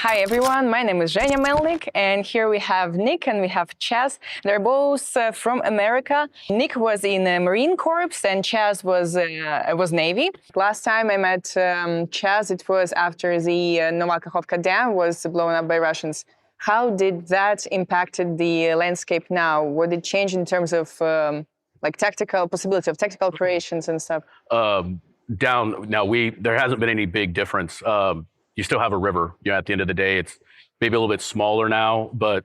Hi everyone, my name is Zhenya Melnik, and here we have Nick and we have Chaz. They're both from America. Nick was in the Marine Corps and Chaz was Navy. Last time I met Chaz, it was after the Nova Kakhovka Dam was blown up by Russians. How did that impacted the landscape now? What did it change in terms of like tactical possibility of tactical operations and stuff? There hasn't been any big difference. You still have a river. At the end of the day, it's maybe a little bit smaller now, but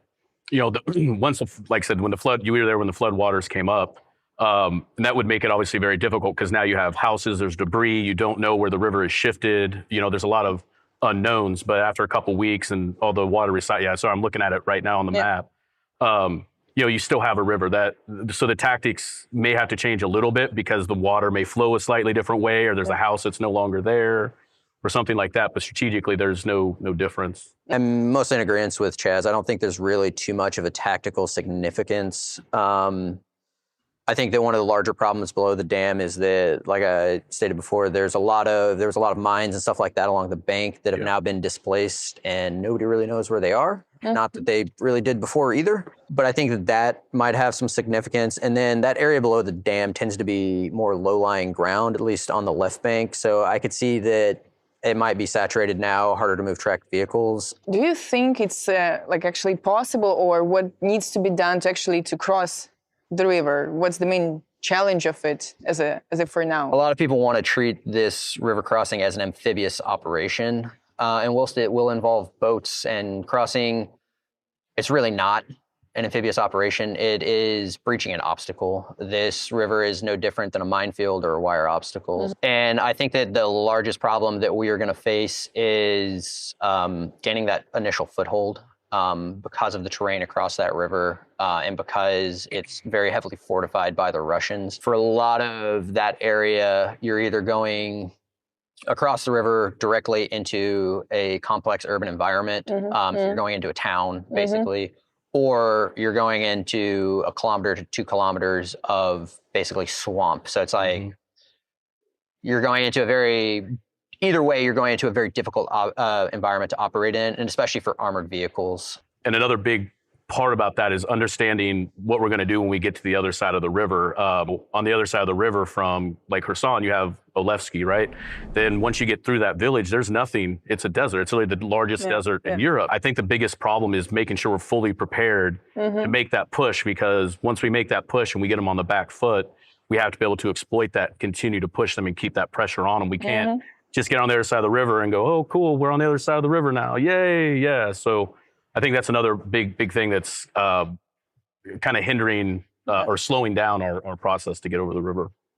like I said, you were there when the flood waters came up, and that would make it obviously very difficult because now you have houses, there's debris, you don't know where the river is shifted. There's a lot of unknowns. But after a couple weeks and all the water so I'm looking at it right now on the map. You still have a river so the tactics may have to change a little bit because the water may flow a slightly different way, or there's a house that's no longer there, or something like that. But strategically, there's no difference. I'm mostly in agreement with Chaz. I don't think there's really too much of a tactical significance. I think that one of the larger problems below the dam is that, like I stated before, there was a lot of mines and stuff like that along the bank that have now been displaced, and nobody really knows where they are. Not that they really did before either, but I think that might have some significance. And then that area below the dam tends to be more low-lying ground, at least on the left bank. So I could see that it might be saturated now, harder to move tracked vehicles. Do you think it's like actually possible, or what needs to be done to cross the river? What's the main challenge of it as of for now? A lot of people want to treat this river crossing as an amphibious operation. And whilst it will involve boats and crossing, it's really not an amphibious operation. It is breaching an obstacle. This river is no different than a minefield or a wire obstacle. And I think that the largest problem that we are going to face is gaining that initial foothold because of the terrain across that river and because it's very heavily fortified by the Russians. For a lot of that area, you're either going across the river directly into a complex urban environment. So you're going into a town, basically, or you're going into 1 kilometer to 2 kilometers of basically swamp. So it's like you're going into either way, you're going into a very difficult environment to operate in, and especially for armored vehicles. And another big part about that is understanding what we're going to do when we get to the other side of the river. On the other side of the river from Lake Kherson, you have Olevsky, right? Then once you get through that village, there's nothing. It's a desert. It's really the largest desert in Europe. I think the biggest problem is making sure we're fully prepared to make that push, because once we make that push and we get them on the back foot, we have to be able to exploit that, continue to push them and keep that pressure on them. We can't just get on the other side of the river and go, oh, cool, we're on the other side of the river now. Yay, yeah. So I think that's another big thing that's kind of hindering or slowing down our process to get over the river.